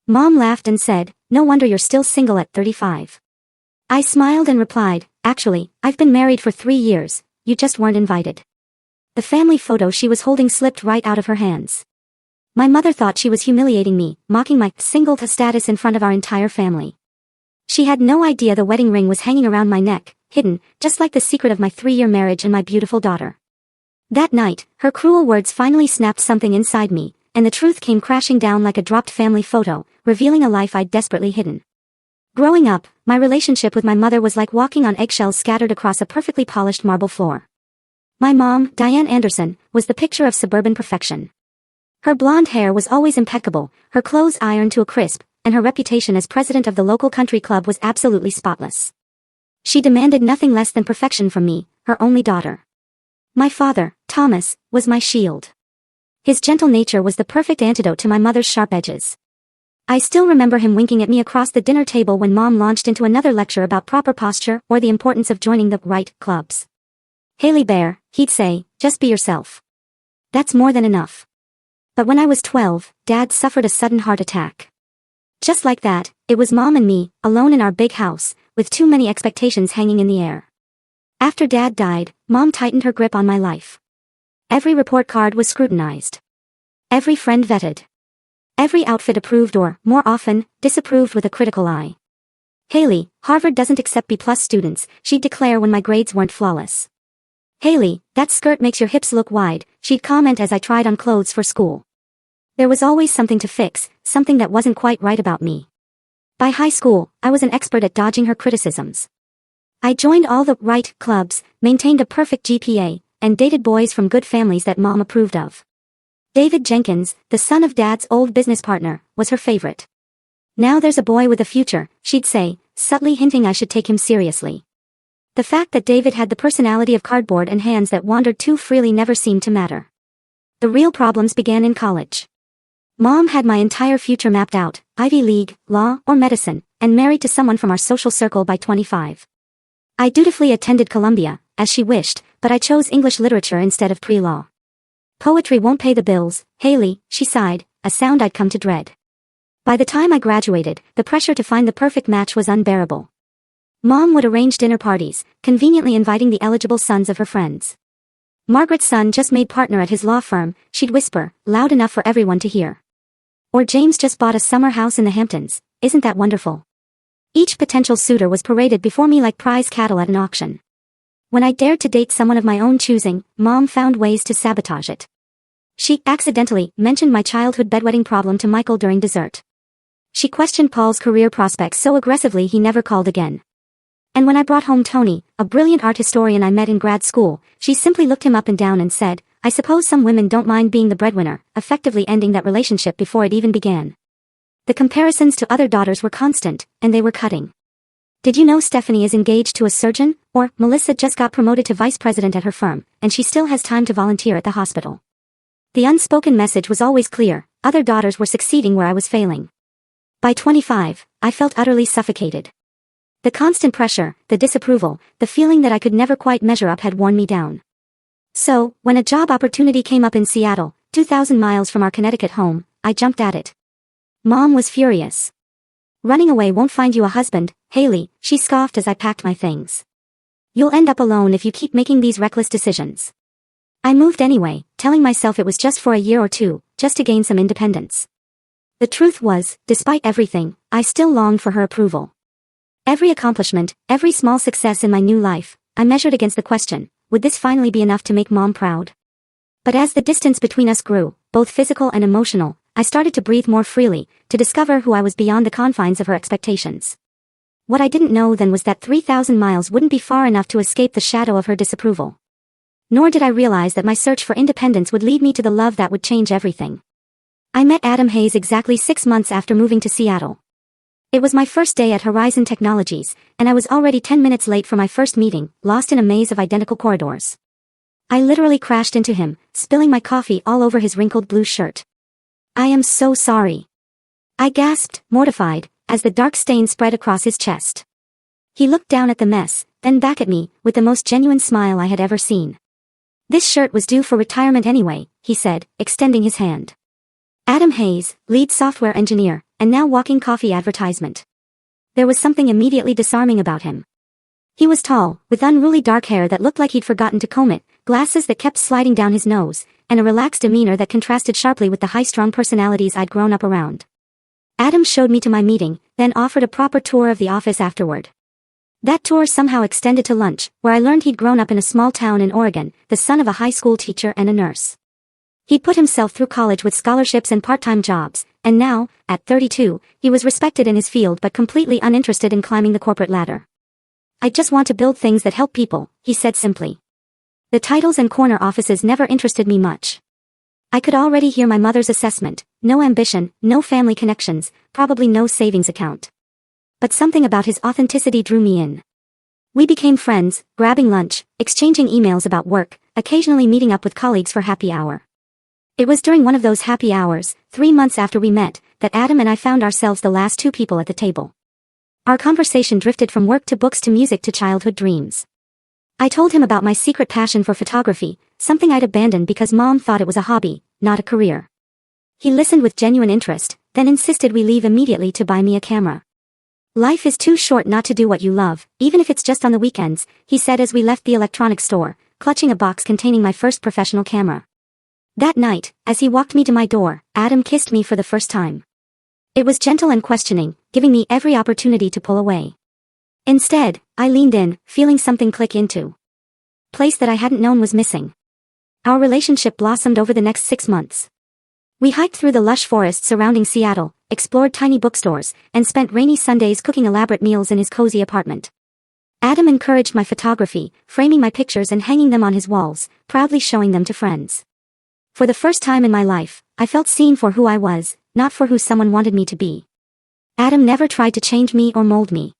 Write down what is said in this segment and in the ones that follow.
Mom laughed and said, "No wonder you're still single at 35. I smiled and replied, "Actually, I've been married for 3 years, you just weren't invited." The family photo she was holding slipped right out of her hands. My mother thought she was humiliating me, mocking my single status in front of our entire family. She had no idea the wedding ring was hanging around my neck, hidden, just like the secret of my 3-year marriage and my beautiful daughter. That night, her cruel words finally snapped something inside me, and the truth came crashing down like a dropped family photo, revealing a life I'd desperately hidden. Growing up, my relationship with my mother was like walking on eggshells scattered across a perfectly polished marble floor. My mom, Diane Anderson, was the picture of suburban perfection. Her blonde hair was always impeccable, her clothes ironed to a crisp, and her reputation as president of the local country club was absolutely spotless. She demanded nothing less than perfection from me, her only daughter. My father, Thomas, was my shield. His gentle nature was the perfect antidote to my mother's sharp edges. I still remember him winking at me across the dinner table when Mom launched into another lecture about proper posture or the importance of joining the right clubs. "Haley Bear," he'd say, "just be yourself. That's more than enough." But when I was 12, Dad suffered a sudden heart attack. Just like that, it was Mom and me, alone in our big house, with too many expectations hanging in the air. After Dad died, Mom tightened her grip on my life. Every report card was scrutinized. Every friend vetted. Every outfit approved or, more often, disapproved with a critical eye. "Haley, Harvard doesn't accept B+ students," she'd declare when my grades weren't flawless. "Haley, that skirt makes your hips look wide," she'd comment as I tried on clothes for school. There was always something to fix, something that wasn't quite right about me. By high school, I was an expert at dodging her criticisms. I joined all the right clubs, maintained a perfect GPA, and dated boys from good families that Mom approved of. David Jenkins, the son of Dad's old business partner, was her favorite. "Now there's a boy with a future," she'd say, subtly hinting I should take him seriously. The fact that David had the personality of cardboard and hands that wandered too freely never seemed to matter. The real problems began in college. Mom had my entire future mapped out, Ivy League, law, or medicine, and married to someone from our social circle by 25. I dutifully attended Columbia, as she wished, but I chose English literature instead of pre-law. "Poetry won't pay the bills, Haley," she sighed, a sound I'd come to dread. By the time I graduated, the pressure to find the perfect match was unbearable. Mom would arrange dinner parties, conveniently inviting the eligible sons of her friends. "Margaret's son just made partner at his law firm," she'd whisper, loud enough for everyone to hear. Or "James just bought a summer house in the Hamptons, isn't that wonderful?" Each potential suitor was paraded before me like prize cattle at an auction. When I dared to date someone of my own choosing, Mom found ways to sabotage it. She accidentally mentioned my childhood bedwetting problem to Michael during dessert. She questioned Paul's career prospects so aggressively he never called again. And when I brought home Tony, a brilliant art historian I met in grad school, she simply looked him up and down and said, "I suppose some women don't mind being the breadwinner," effectively ending that relationship before it even began. The comparisons to other daughters were constant, and they were cutting. "Did you know Stephanie is engaged to a surgeon?" Or, "Melissa just got promoted to vice president at her firm, and she still has time to volunteer at the hospital." The unspoken message was always clear, other daughters were succeeding where I was failing. By 25, I felt utterly suffocated. The constant pressure, the disapproval, the feeling that I could never quite measure up had worn me down. So, when a job opportunity came up in Seattle, 2,000 miles from our Connecticut home, I jumped at it. Mom was furious. "Running away won't find you a husband, Haley," she scoffed as I packed my things. "You'll end up alone if you keep making these reckless decisions." I moved anyway, telling myself it was just for a year or two, just to gain some independence. The truth was, despite everything, I still longed for her approval. Every accomplishment, every small success in my new life, I measured against the question, would this finally be enough to make Mom proud? But as the distance between us grew, both physical and emotional, I started to breathe more freely, to discover who I was beyond the confines of her expectations. What I didn't know then was that 3,000 miles wouldn't be far enough to escape the shadow of her disapproval. Nor did I realize that my search for independence would lead me to the love that would change everything. I met Adam Hayes exactly 6 months after moving to Seattle. It was my first day at Horizon Technologies, and I was already 10 minutes late for my first meeting, lost in a maze of identical corridors. I literally crashed into him, spilling my coffee all over his wrinkled blue shirt. "I am so sorry," I gasped, mortified, as the dark stain spread across his chest. He looked down at the mess, then back at me, with the most genuine smile I had ever seen. "This shirt was due for retirement anyway," he said, extending his hand. Adam Hayes, lead software engineer, and now walking coffee advertisement. There was something immediately disarming about him. He was tall, with unruly dark hair that looked like he'd forgotten to comb it, glasses that kept sliding down his nose, and a relaxed demeanor that contrasted sharply with the high-strung personalities I'd grown up around. Adam showed me to my meeting, then offered a proper tour of the office afterward. That tour somehow extended to lunch, where I learned he'd grown up in a small town in Oregon, the son of a high school teacher and a nurse. He'd put himself through college with scholarships and part-time jobs, and now, at 32, he was respected in his field but completely uninterested in climbing the corporate ladder. "I just want to build things that help people," he said simply. The titles and corner offices never interested me much. I could already hear my mother's assessment: no ambition, no family connections, probably no savings account. But something about his authenticity drew me in. We became friends, grabbing lunch, exchanging emails about work, occasionally meeting up with colleagues for happy hour. It was during one of those happy hours, 3 months after we met, that Adam and I found ourselves the last two people at the table. Our conversation drifted from work to books to music to childhood dreams. I told him about my secret passion for photography, something I'd abandoned because Mom thought it was a hobby, not a career. He listened with genuine interest, then insisted we leave immediately to buy me a camera. "Life is too short not to do what you love, even if it's just on the weekends," he said as we left the electronics store, clutching a box containing my first professional camera. That night, as he walked me to my door, Adam kissed me for the first time. It was gentle and questioning, giving me every opportunity to pull away. Instead, I leaned in, feeling something click into place that I hadn't known was missing. Our relationship blossomed over the next 6 months. We hiked through the lush forests surrounding Seattle, explored tiny bookstores, and spent rainy Sundays cooking elaborate meals in his cozy apartment. Adam encouraged my photography, framing my pictures and hanging them on his walls, proudly showing them to friends. For the first time in my life, I felt seen for who I was, not for who someone wanted me to be. Adam never tried to change me or mold me.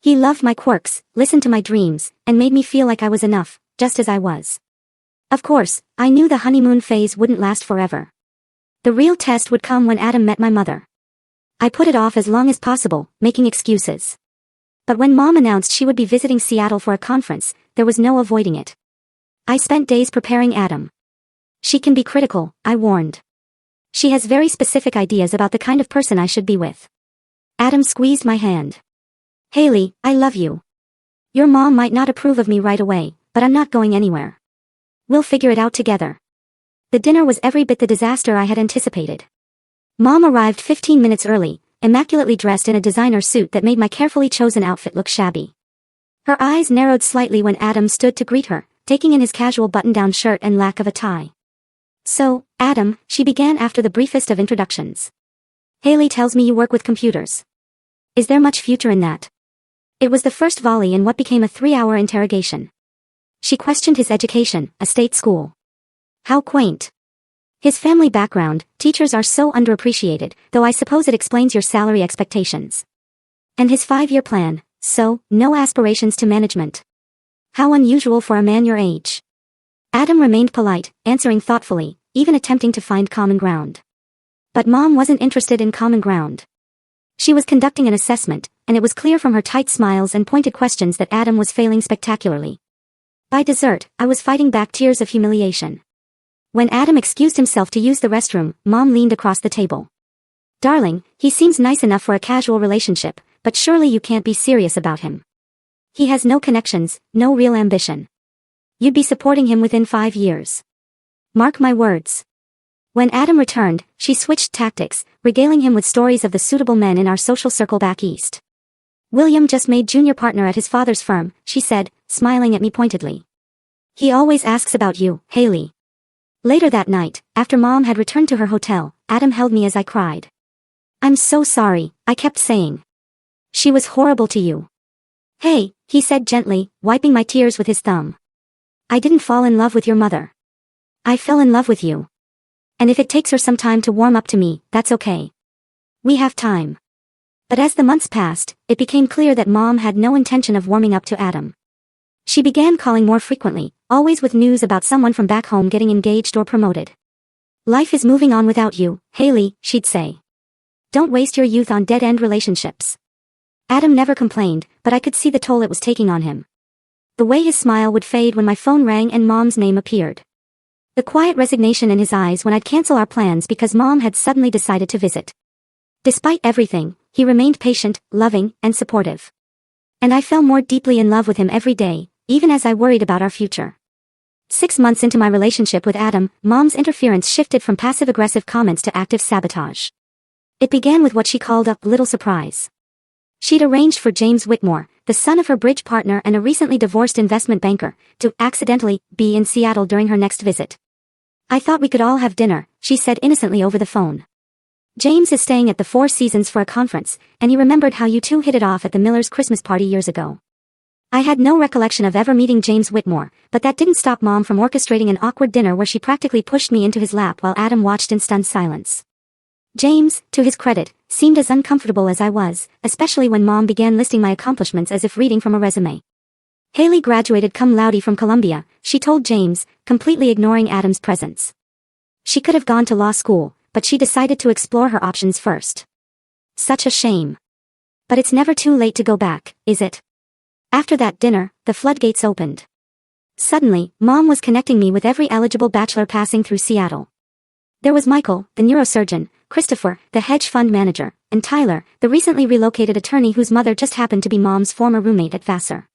He loved my quirks, listened to my dreams, and made me feel like I was enough, just as I was. Of course, I knew the honeymoon phase wouldn't last forever. The real test would come when Adam met my mother. I put it off as long as possible, making excuses. But when Mom announced she would be visiting Seattle for a conference, there was no avoiding it. I spent days preparing Adam. "She can be critical," I warned. "She has very specific ideas about the kind of person I should be with." Adam squeezed my hand. "Haley, I love you. Your mom might not approve of me right away, but I'm not going anywhere. We'll figure it out together." The dinner was every bit the disaster I had anticipated. Mom arrived 15 minutes early, immaculately dressed in a designer suit that made my carefully chosen outfit look shabby. Her eyes narrowed slightly when Adam stood to greet her, taking in his casual button-down shirt and lack of a tie. "So, Adam," she began after the briefest of introductions. "Haley tells me you work with computers. Is there much future in that?" It was the first volley in what became a 3-hour interrogation. She questioned his education, a state school. How quaint. His family background: teachers are so underappreciated, though I suppose it explains your salary expectations. And his 5-year plan: so, no aspirations to management. How unusual for a man your age. Adam remained polite, answering thoughtfully, even attempting to find common ground. But Mom wasn't interested in common ground. She was conducting an assessment, and it was clear from her tight smiles and pointed questions that Adam was failing spectacularly. By dessert, I was fighting back tears of humiliation. When Adam excused himself to use the restroom, Mom leaned across the table. "Darling, he seems nice enough for a casual relationship, but surely you can't be serious about him. He has no connections, no real ambition. You'd be supporting him within 5 years. Mark my words." When Adam returned, she switched tactics, regaling him with stories of the suitable men in our social circle back east. "William just made junior partner at his father's firm," she said, smiling at me pointedly. "He always asks about you, Haley." Later that night, after Mom had returned to her hotel, Adam held me as I cried. "I'm so sorry," I kept saying. "She was horrible to you." "Hey," he said gently, wiping my tears with his thumb. "I didn't fall in love with your mother. I fell in love with you. And if it takes her some time to warm up to me, that's okay. We have time." But as the months passed, it became clear that Mom had no intention of warming up to Adam. She began calling more frequently, always with news about someone from back home getting engaged or promoted. "Life is moving on without you, Haley," she'd say. "Don't waste your youth on dead-end relationships." Adam never complained, but I could see the toll it was taking on him. The way his smile would fade when my phone rang and Mom's name appeared. The quiet resignation in his eyes when I'd cancel our plans because Mom had suddenly decided to visit. Despite everything, he remained patient, loving, and supportive. And I fell more deeply in love with him every day, even as I worried about our future. 6 months into my relationship with Adam, Mom's interference shifted from passive-aggressive comments to active sabotage. It began with what she called a little surprise. She'd arranged for James Whitmore, the son of her bridge partner and a recently divorced investment banker, to accidentally be in Seattle during her next visit. "I thought we could all have dinner," she said innocently over the phone. "James is staying at the Four Seasons for a conference, and he remembered how you two hit it off at the Millers' Christmas party years ago." I had no recollection of ever meeting James Whitmore, but that didn't stop Mom from orchestrating an awkward dinner where she practically pushed me into his lap while Adam watched in stunned silence. James, to his credit, seemed as uncomfortable as I was, especially when Mom began listing my accomplishments as if reading from a resume. "Haley graduated cum laude from Columbia," she told James, completely ignoring Adam's presence. "She could have gone to law school, but she decided to explore her options first. Such a shame. But it's never too late to go back, is it?" After that dinner, the floodgates opened. Suddenly, Mom was connecting me with every eligible bachelor passing through Seattle. There was Michael, the neurosurgeon, Christopher, the hedge fund manager, and Tyler, the recently relocated attorney whose mother just happened to be Mom's former roommate at Vassar.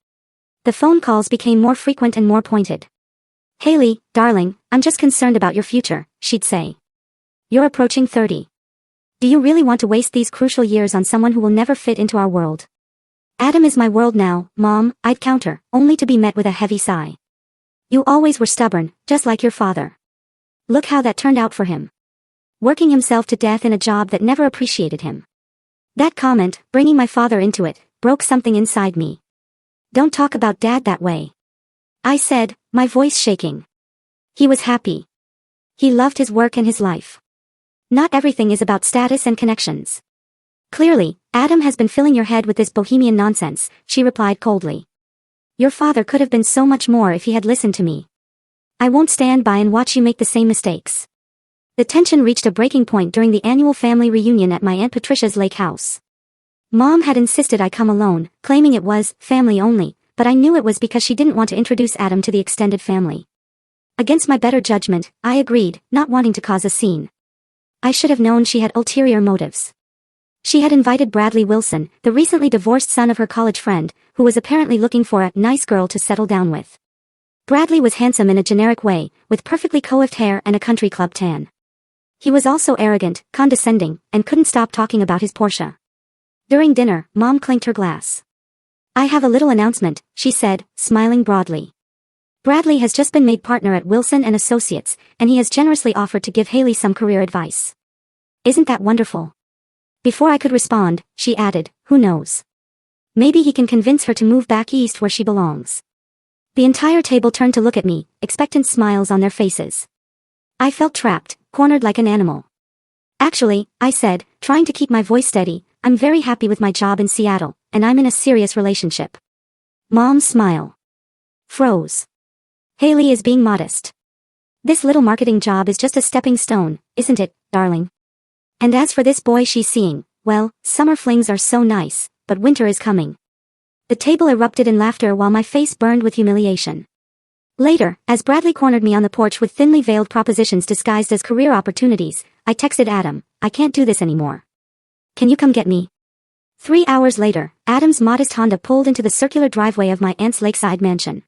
The phone calls became more frequent and more pointed. "Haley, darling, I'm just concerned about your future," she'd say. "You're approaching 30. Do you really want to waste these crucial years on someone who will never fit into our world?" "Adam is my world now, Mom," I'd counter, only to be met with a heavy sigh. "You always were stubborn, just like your father. Look how that turned out for him. Working himself to death in a job that never appreciated him." That comment, bringing my father into it, broke something inside me. "Don't talk about Dad that way," I said, my voice shaking. "He was happy. He loved his work and his life. Not everything is about status and connections." "Clearly, Adam has been filling your head with this bohemian nonsense," she replied coldly. "Your father could have been so much more if he had listened to me. I won't stand by and watch you make the same mistakes." The tension reached a breaking point during the annual family reunion at my Aunt Patricia's lake house. Mom had insisted I come alone, claiming it was family only, but I knew it was because she didn't want to introduce Adam to the extended family. Against my better judgment, I agreed, not wanting to cause a scene. I should have known she had ulterior motives. She had invited Bradley Wilson, the recently divorced son of her college friend, who was apparently looking for a nice girl to settle down with. Bradley was handsome in a generic way, with perfectly coiffed hair and a country club tan. He was also arrogant, condescending, and couldn't stop talking about his Porsche. During dinner, Mom clinked her glass. "I have a little announcement," she said, smiling broadly. "Bradley has just been made partner at Wilson and Associates, and he has generously offered to give Haley some career advice. Isn't that wonderful?" Before I could respond, she added, "Who knows? Maybe he can convince her to move back east where she belongs." The entire table turned to look at me, expectant smiles on their faces. I felt trapped, cornered like an animal. "Actually," I said, trying to keep my voice steady, "I'm very happy with my job in Seattle, and I'm in a serious relationship." Mom's smile froze. "Haley is being modest. This little marketing job is just a stepping stone, isn't it, darling? And as for this boy she's seeing, well, summer flings are so nice, but winter is coming." The table erupted in laughter while my face burned with humiliation. Later, as Bradley cornered me on the porch with thinly veiled propositions disguised as career opportunities, I texted Adam, "I can't do this anymore. Can you come get me?" 3 hours later, Adam's modest Honda pulled into the circular driveway of my aunt's lakeside mansion.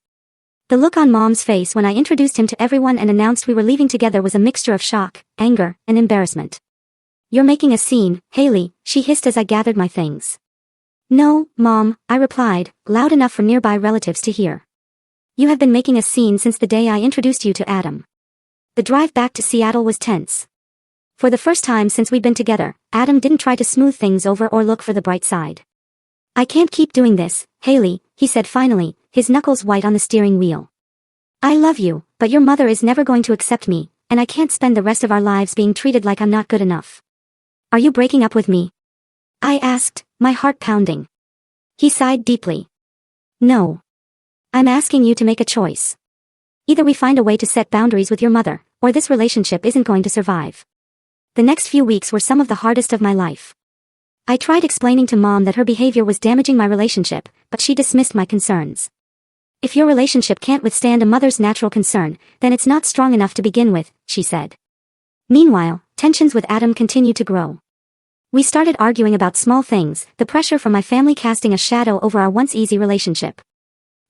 The look on Mom's face when I introduced him to everyone and announced we were leaving together was a mixture of shock, anger, and embarrassment. "You're making a scene, Haley," she hissed as I gathered my things. "No, Mom," I replied, loud enough for nearby relatives to hear. "You have been making a scene since the day I introduced you to Adam." The drive back to Seattle was tense. For the first time since we'd been together, Adam didn't try to smooth things over or look for the bright side. "I can't keep doing this, Haley," he said finally, his knuckles white on the steering wheel. "I love you, but your mother is never going to accept me, and I can't spend the rest of our lives being treated like I'm not good enough." "Are you breaking up with me?" I asked, my heart pounding. He sighed deeply. "No. I'm asking you to make a choice. Either we find a way to set boundaries with your mother, or this relationship isn't going to survive." The next few weeks were some of the hardest of my life. I tried explaining to Mom that her behavior was damaging my relationship, but she dismissed my concerns. "If your relationship can't withstand a mother's natural concern, then it's not strong enough to begin with," she said. Meanwhile, tensions with Adam continued to grow. We started arguing about small things, the pressure from my family casting a shadow over our once easy relationship.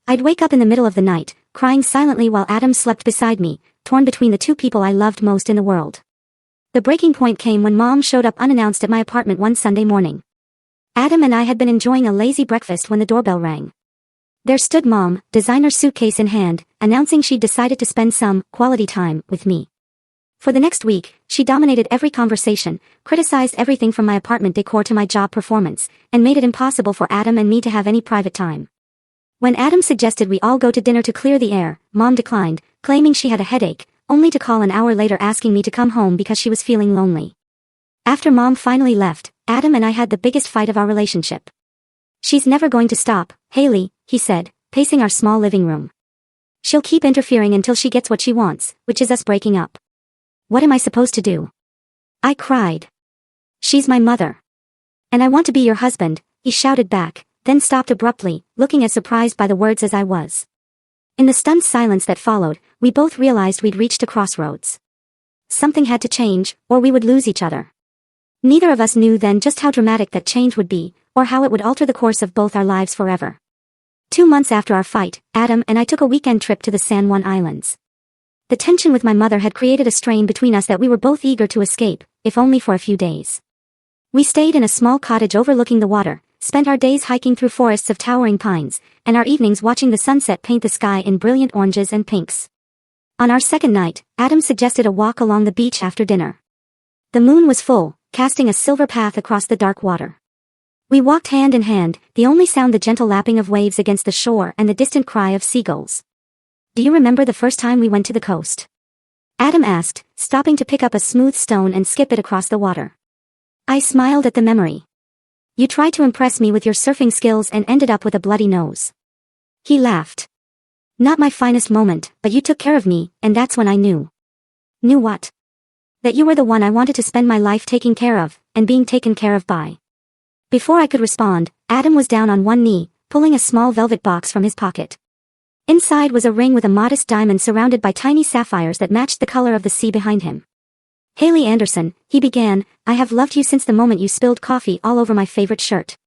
I'd wake up in the middle of the night, crying silently while Adam slept beside me, torn between the two people I loved most in the world. The breaking point came when Mom showed up unannounced at my apartment one Sunday morning. Adam and I had been enjoying a lazy breakfast when the doorbell rang. There stood Mom, designer suitcase in hand, announcing she'd decided to spend some quality time with me. For the next week, she dominated every conversation, criticized everything from my apartment decor to my job performance, and made it impossible for Adam and me to have any private time. When Adam suggested we all go to dinner to clear the air, Mom declined, claiming she had a headache, only to call an hour later asking me to come home because she was feeling lonely. After Mom finally left, Adam and I had the biggest fight of our relationship. "She's never going to stop, Haley," he said, pacing our small living room. "She'll keep interfering until she gets what she wants, which is us breaking up. What am I supposed to do?" I cried. "She's my mother. And I want to be your husband," he shouted back, then stopped abruptly, looking as surprised by the words as I was. In the stunned silence that followed, we both realized we'd reached a crossroads. Something had to change, or we would lose each other. Neither of us knew then just how dramatic that change would be, or how it would alter the course of both our lives forever. 2 months after our fight, Adam and I took a weekend trip to the San Juan Islands. The tension with my mother had created a strain between us that we were both eager to escape, if only for a few days. We stayed in a small cottage overlooking the water, spent our days hiking through forests of towering pines, and our evenings watching the sunset paint the sky in brilliant oranges and pinks. On our second night, Adam suggested a walk along the beach after dinner. The moon was full, casting a silver path across the dark water. We walked hand in hand, the only sound the gentle lapping of waves against the shore and the distant cry of seagulls. "Do you remember the first time we went to the coast?" Adam asked, stopping to pick up a smooth stone and skip it across the water. I smiled at the memory. "You tried to impress me with your surfing skills and ended up with a bloody nose." He laughed. "Not my finest moment, but you took care of me, and that's when I knew." "Knew what?" "That you were the one I wanted to spend my life taking care of, and being taken care of by." Before I could respond, Adam was down on one knee, pulling a small velvet box from his pocket. Inside was a ring with a modest diamond surrounded by tiny sapphires that matched the color of the sea behind him. "Haley Anderson," he began, "I have loved you since the moment you spilled coffee all over my favorite shirt.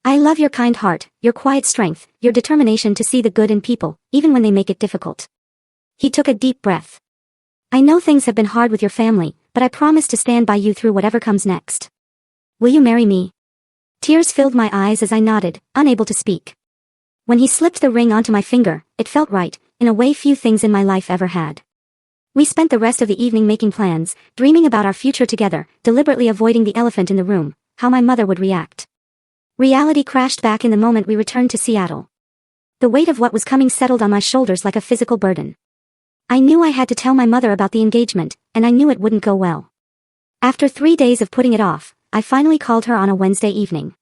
I love your kind heart, your quiet strength, your determination to see the good in people, even when they make it difficult." He took a deep breath. "I know things have been hard with your family, but I promise to stand by you through whatever comes next. Will you marry me?" Tears filled my eyes as I nodded, unable to speak. When he slipped the ring onto my finger, it felt right, in a way few things in my life ever had. We spent the rest of the evening making plans, dreaming about our future together, deliberately avoiding the elephant in the room, how my mother would react. Reality crashed back in the moment we returned to Seattle. The weight of what was coming settled on my shoulders like a physical burden. I knew I had to tell my mother about the engagement, and I knew it wouldn't go well. After 3 days of putting it off, I finally called her on a Wednesday evening.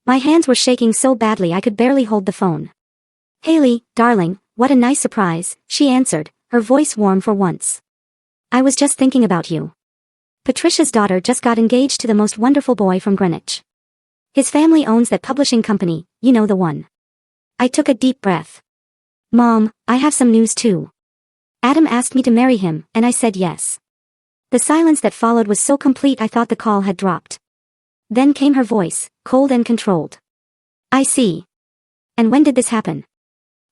My hands were shaking so badly I could barely hold the phone. "Haley, darling, what a nice surprise," she answered, her voice warm for once. "I was just thinking about you. Patricia's daughter just got engaged to the most wonderful boy from Greenwich. His family owns that publishing company, you know the one." I took a deep breath. "Mom, I have some news too. Adam asked me to marry him, and I said yes." The silence that followed was so complete I thought the call had dropped. Then came her voice, cold and controlled. "I see. And when did this happen?"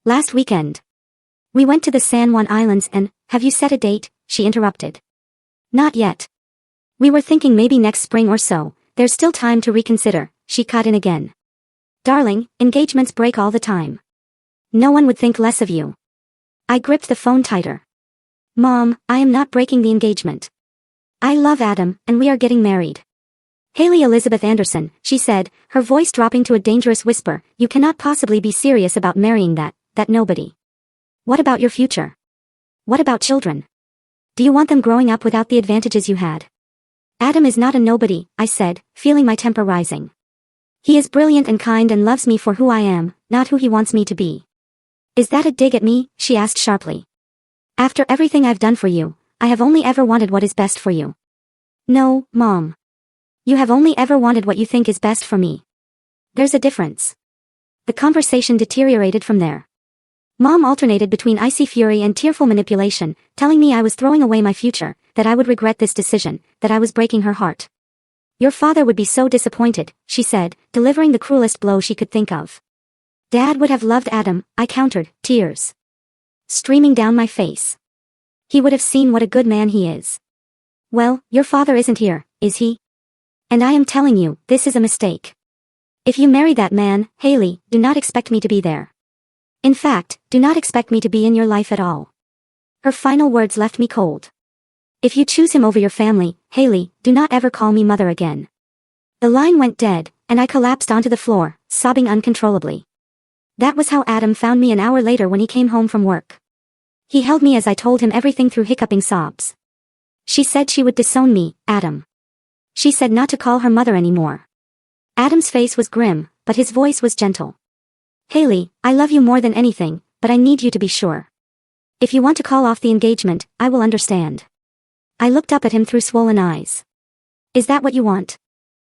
"Last weekend. We went to the San Juan Islands and, have you set a date?" she interrupted. "Not yet. We were thinking maybe next spring or so, there's still time to reconsider," she cut in again. "Darling, engagements break all the time. No one would think less of you." I gripped the phone tighter. "Mom, I am not breaking the engagement. I love Adam, and we are getting married. Haley Elizabeth Anderson," she said, her voice dropping to a dangerous whisper, "you cannot possibly be serious about marrying that nobody. What about your future? What about children? Do you want them growing up without the advantages you had?" "Adam is not a nobody," I said, feeling my temper rising. "He is brilliant and kind and loves me for who I am, not who he wants me to be." "Is that a dig at me?" she asked sharply. "After everything I've done for you, I have only ever wanted what is best for you." "No, Mom. You have only ever wanted what you think is best for me. There's a difference." The conversation deteriorated from there. Mom alternated between icy fury and tearful manipulation, telling me I was throwing away my future, that I would regret this decision, that I was breaking her heart. Your father would be so disappointed, she said, delivering the cruelest blow she could think of. Dad would have loved Adam, I countered, tears streaming down my face. He would have seen what a good man he is. Well, your father isn't here, is he? And I am telling you, this is a mistake. If you marry that man, Haley, do not expect me to be there. In fact, do not expect me to be in your life at all. Her final words left me cold. If you choose him over your family, Haley, do not ever call me mother again. The line went dead, and I collapsed onto the floor, sobbing uncontrollably. That was how Adam found me an hour later when he came home from work. He held me as I told him everything through hiccuping sobs. She said she would disown me, Adam. She said not to call her mother anymore. Adam's face was grim, but his voice was gentle. Haley, I love you more than anything, but I need you to be sure. If you want to call off the engagement, I will understand. I looked up at him through swollen eyes. Is that what you want?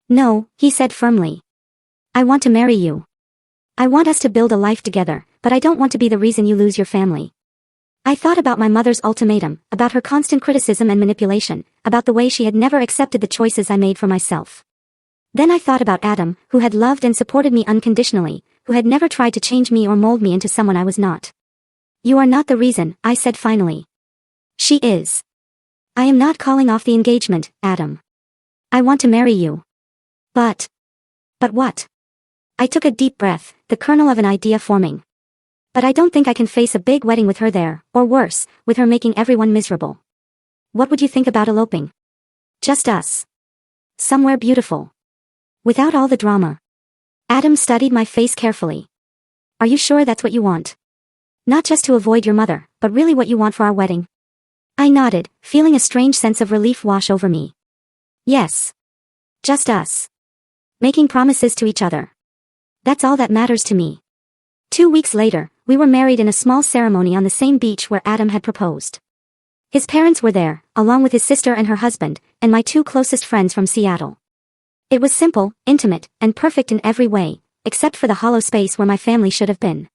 No, he said firmly. I want to marry you. I want us to build a life together, but I don't want to be the reason you lose your family. I thought about my mother's ultimatum, about her constant criticism and manipulation, about the way she had never accepted the choices I made for myself. Then I thought about Adam, who had loved and supported me unconditionally, who had never tried to change me or mold me into someone I was not. You are not the reason, I said finally. She is. I am not calling off the engagement, Adam. I want to marry you. But what? I took a deep breath, the kernel of an idea forming. But I don't think I can face a big wedding with her there, or worse, with her making everyone miserable. What would you think about eloping? Just us. Somewhere beautiful. Without all the drama. Adam studied my face carefully. Are you sure that's what you want? Not just to avoid your mother, but really what you want for our wedding? I nodded, feeling a strange sense of relief wash over me. Yes. Just us. Making promises to each other. That's all that matters to me. 2 weeks later, we were married in a small ceremony on the same beach where Adam had proposed. His parents were there, along with his sister and her husband, and my 2 closest friends from Seattle. It was simple, intimate, and perfect in every way, except for the hollow space where my family should have been.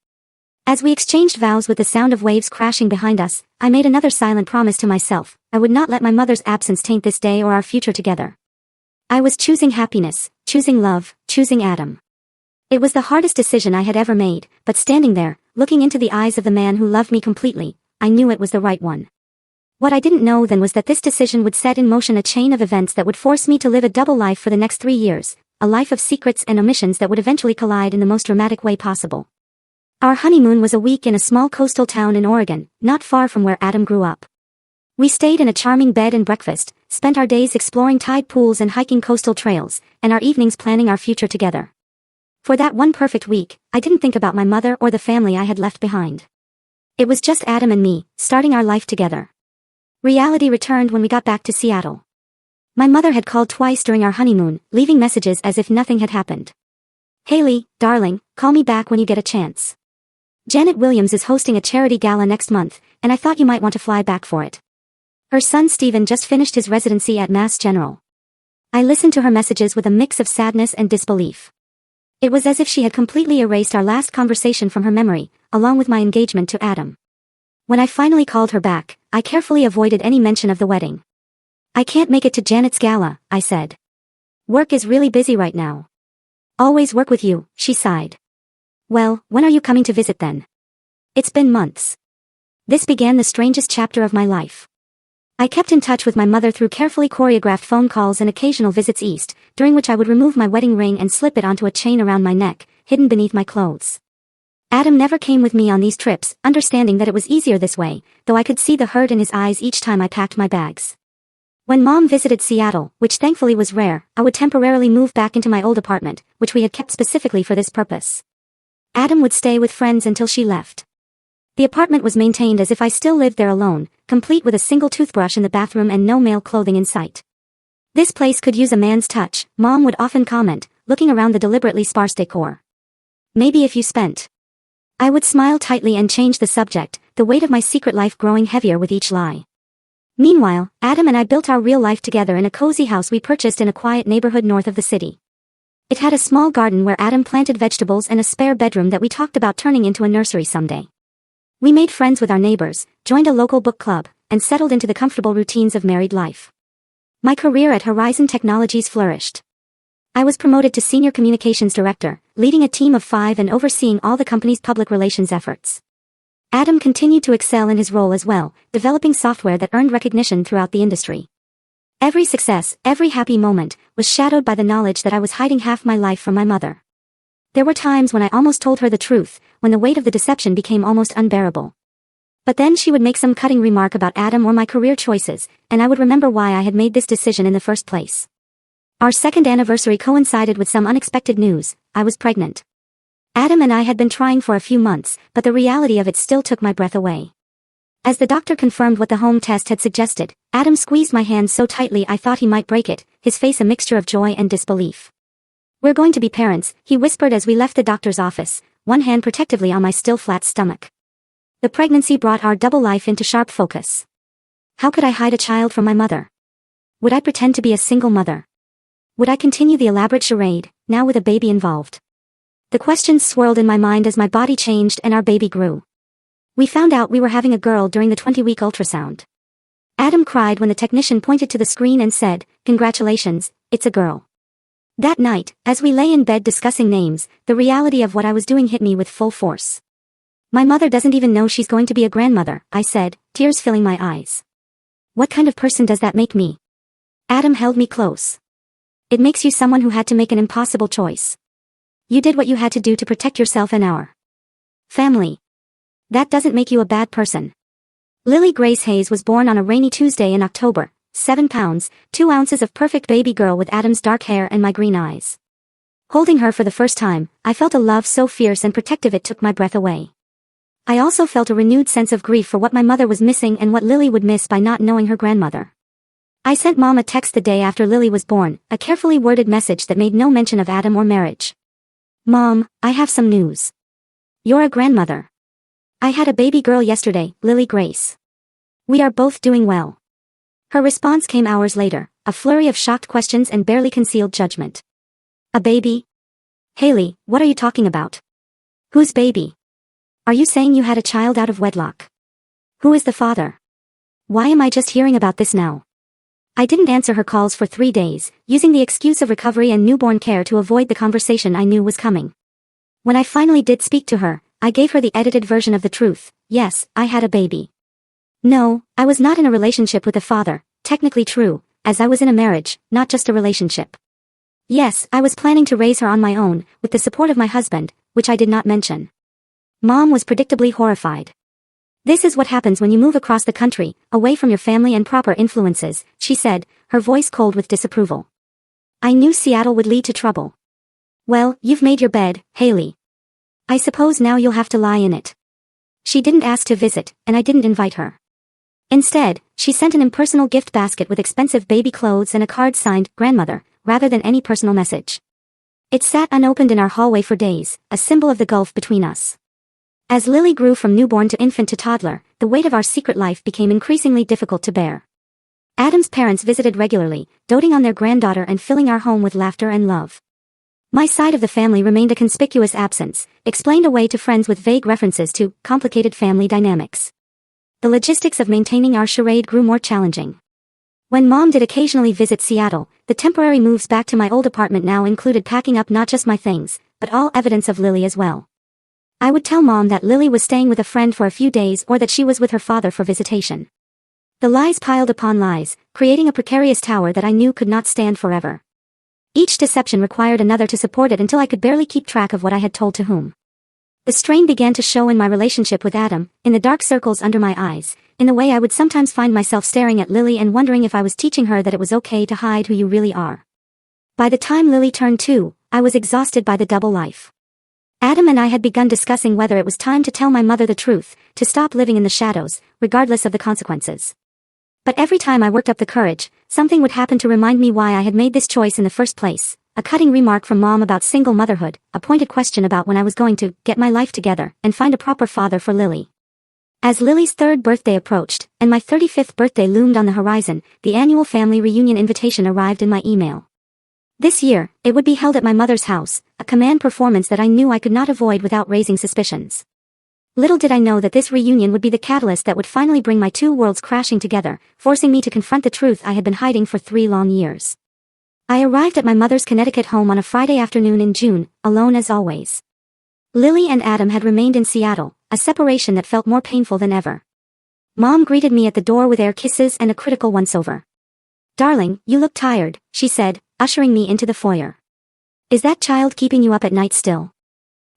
As we exchanged vows with the sound of waves crashing behind us, I made another silent promise to myself. I would not let my mother's absence taint this day or our future together. I was choosing happiness, choosing love, choosing Adam. It was the hardest decision I had ever made, but standing there, looking into the eyes of the man who loved me completely, I knew it was the right one. What I didn't know then was that this decision would set in motion a chain of events that would force me to live a double life for the next 3 years, a life of secrets and omissions that would eventually collide in the most dramatic way possible. Our honeymoon was a week in a small coastal town in Oregon, not far from where Adam grew up. We stayed in a charming bed and breakfast, spent our days exploring tide pools and hiking coastal trails, and our evenings planning our future together. For that one perfect week, I didn't think about my mother or the family I had left behind. It was just Adam and me, starting our life together. Reality returned when we got back to Seattle. My mother had called twice during our honeymoon, leaving messages as if nothing had happened. Haley, darling, call me back when you get a chance. Janet Williams is hosting a charity gala next month, and I thought you might want to fly back for it. Her son Stephen just finished his residency at Mass General. I listened to her messages with a mix of sadness and disbelief. It was as if she had completely erased our last conversation from her memory, along with my engagement to Adam. When I finally called her back, I carefully avoided any mention of the wedding. I can't make it to Janet's gala, I said. Work is really busy right now. Always work with you, she sighed. Well, when are you coming to visit then? It's been months. This began the strangest chapter of my life. I kept in touch with my mother through carefully choreographed phone calls and occasional visits east, during which I would remove my wedding ring and slip it onto a chain around my neck, hidden beneath my clothes. Adam never came with me on these trips, understanding that it was easier this way, though I could see the hurt in his eyes each time I packed my bags. When Mom visited Seattle, which thankfully was rare, I would temporarily move back into my old apartment, which we had kept specifically for this purpose. Adam would stay with friends until she left. The apartment was maintained as if I still lived there alone, complete with a single toothbrush in the bathroom and no male clothing in sight. This place could use a man's touch, Mom would often comment, looking around the deliberately sparse decor. Maybe if you spent. I would smile tightly and change the subject, the weight of my secret life growing heavier with each lie. Meanwhile, Adam and I built our real life together in a cozy house we purchased in a quiet neighborhood north of the city. It had a small garden where Adam planted vegetables and a spare bedroom that we talked about turning into a nursery someday. We made friends with our neighbors, joined a local book club, and settled into the comfortable routines of married life. My career at Horizon Technologies flourished. I was promoted to Senior Communications Director, leading a team of 5 and overseeing all the company's public relations efforts. Adam continued to excel in his role as well, developing software that earned recognition throughout the industry. Every success, every happy moment, was shadowed by the knowledge that I was hiding half my life from my mother. There were times when I almost told her the truth, when the weight of the deception became almost unbearable. But then she would make some cutting remark about Adam or my career choices, and I would remember why I had made this decision in the first place. Our second anniversary coincided with some unexpected news. I was pregnant. Adam and I had been trying for a few months, but the reality of it still took my breath away. As the doctor confirmed what the home test had suggested, Adam squeezed my hand so tightly I thought he might break it, his face a mixture of joy and disbelief. "We're going to be parents," he whispered as we left the doctor's office, one hand protectively on my still flat stomach. The pregnancy brought our double life into sharp focus. How could I hide a child from my mother? Would I pretend to be a single mother? Would I continue the elaborate charade, now with a baby involved? The questions swirled in my mind as my body changed and our baby grew. We found out we were having a girl during the 20-week ultrasound. Adam cried when the technician pointed to the screen and said, "Congratulations, it's a girl." That night, as we lay in bed discussing names, the reality of what I was doing hit me with full force. "My mother doesn't even know she's going to be a grandmother," I said, tears filling my eyes. "What kind of person does that make me?" Adam held me close. "It makes you someone who had to make an impossible choice. You did what you had to do to protect yourself and our family. That doesn't make you a bad person." Lily Grace Hayes was born on a rainy Tuesday in October, 7 pounds, 2 ounces of perfect baby girl with Adam's dark hair and my green eyes. Holding her for the first time, I felt a love so fierce and protective it took my breath away. I also felt a renewed sense of grief for what my mother was missing and what Lily would miss by not knowing her grandmother. I sent Mom a text the day after Lily was born, a carefully worded message that made no mention of Adam or marriage. "Mom, I have some news. You're a grandmother. I had a baby girl yesterday, Lily Grace. We are both doing well." Her response came hours later, a flurry of shocked questions and barely concealed judgment. "A baby? Haley, what are you talking about? Whose baby? Are you saying you had a child out of wedlock? Who is the father? Why am I just hearing about this now?" I didn't answer her calls for 3 days, using the excuse of recovery and newborn care to avoid the conversation I knew was coming. When I finally did speak to her, I gave her the edited version of the truth. Yes, I had a baby. No, I was not in a relationship with a father, technically true, as I was in a marriage, not just a relationship. Yes, I was planning to raise her on my own, with the support of my husband, which I did not mention. Mom was predictably horrified. "This is what happens when you move across the country, away from your family and proper influences," she said, her voice cold with disapproval. "I knew Seattle would lead to trouble." "Well, you've made your bed, Haley. I suppose now you'll have to lie in it." She didn't ask to visit, and I didn't invite her. Instead, she sent an impersonal gift basket with expensive baby clothes and a card signed, "Grandmother," rather than any personal message. It sat unopened in our hallway for days, a symbol of the gulf between us. As Lily grew from newborn to infant to toddler, the weight of our secret life became increasingly difficult to bear. Adam's parents visited regularly, doting on their granddaughter and filling our home with laughter and love. My side of the family remained a conspicuous absence, explained away to friends with vague references to complicated family dynamics. The logistics of maintaining our charade grew more challenging. When Mom did occasionally visit Seattle, the temporary moves back to my old apartment now included packing up not just my things, but all evidence of Lily as well. I would tell Mom that Lily was staying with a friend for a few days or that she was with her father for visitation. The lies piled upon lies, creating a precarious tower that I knew could not stand forever. Each deception required another to support it until I could barely keep track of what I had told to whom. The strain began to show in my relationship with Adam, in the dark circles under my eyes, in the way I would sometimes find myself staring at Lily and wondering if I was teaching her that it was okay to hide who you really are. By the time Lily turned 2, I was exhausted by the double life. Adam and I had begun discussing whether it was time to tell my mother the truth, to stop living in the shadows, regardless of the consequences. But every time I worked up the courage, something would happen to remind me why I had made this choice in the first place. A cutting remark from Mom about single motherhood, a pointed question about when I was going to get my life together and find a proper father for Lily. As Lily's 3rd birthday approached, and my 35th birthday loomed on the horizon, the annual family reunion invitation arrived in my email. This year, it would be held at my mother's house, a command performance that I knew I could not avoid without raising suspicions. Little did I know that this reunion would be the catalyst that would finally bring my two worlds crashing together, forcing me to confront the truth I had been hiding for 3 long years. I arrived at my mother's Connecticut home on a Friday afternoon in June, alone as always. Lily and Adam had remained in Seattle, a separation that felt more painful than ever. Mom greeted me at the door with air kisses and a critical once-over. "Darling, you look tired," she said, ushering me into the foyer. "Is that child keeping you up at night still?"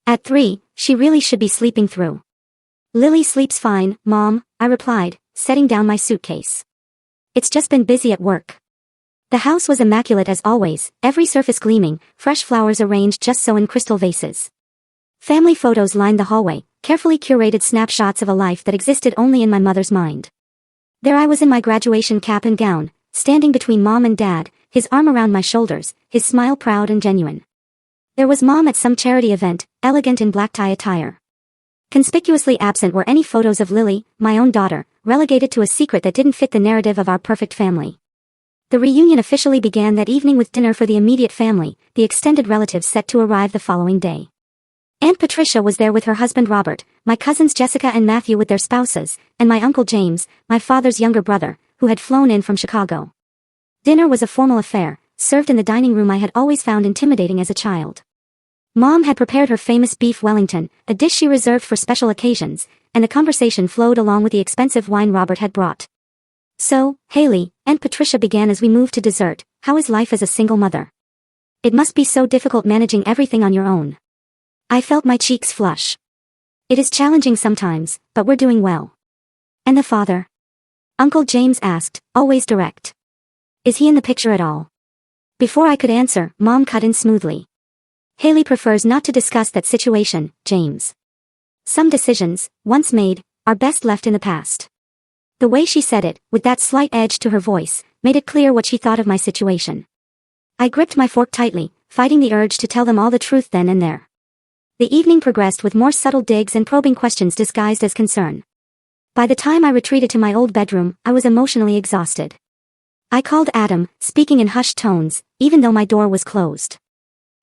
"At 3, she really should be sleeping through." "Lily sleeps fine, Mom," I replied, setting down my suitcase. "It's just been busy at work." The house was immaculate as always, every surface gleaming, fresh flowers arranged just so in crystal vases. Family photos lined the hallway, carefully curated snapshots of a life that existed only in my mother's mind. There I was in my graduation cap and gown, standing between Mom and Dad, his arm around my shoulders, his smile proud and genuine. There was Mom at some charity event, elegant in black tie attire. Conspicuously absent were any photos of Lily, my own daughter, relegated to a secret that didn't fit the narrative of our perfect family. The reunion officially began that evening with dinner for the immediate family, the extended relatives set to arrive the following day. Aunt Patricia was there with her husband Robert, my cousins Jessica and Matthew with their spouses, and my uncle James, my father's younger brother, who had flown in from Chicago. Dinner was a formal affair, served in the dining room I had always found intimidating as a child. Mom had prepared her famous beef Wellington, a dish she reserved for special occasions, and the conversation flowed along with the expensive wine Robert had brought. "So, Haley," Aunt Patricia began as we moved to dessert, "how is life as a single mother? It must be so difficult managing everything on your own." I felt my cheeks flush. "It is challenging sometimes, but we're doing well." "And the father?" Uncle James asked, always direct. "Is he in the picture at all?" Before I could answer, Mom cut in smoothly. "Haley prefers not to discuss that situation, James. Some decisions, once made, are best left in the past." The way she said it, with that slight edge to her voice, made it clear what she thought of my situation. I gripped my fork tightly, fighting the urge to tell them all the truth then and there. The evening progressed with more subtle digs and probing questions disguised as concern. By the time I retreated to my old bedroom, I was emotionally exhausted. I called Adam, speaking in hushed tones, even though my door was closed.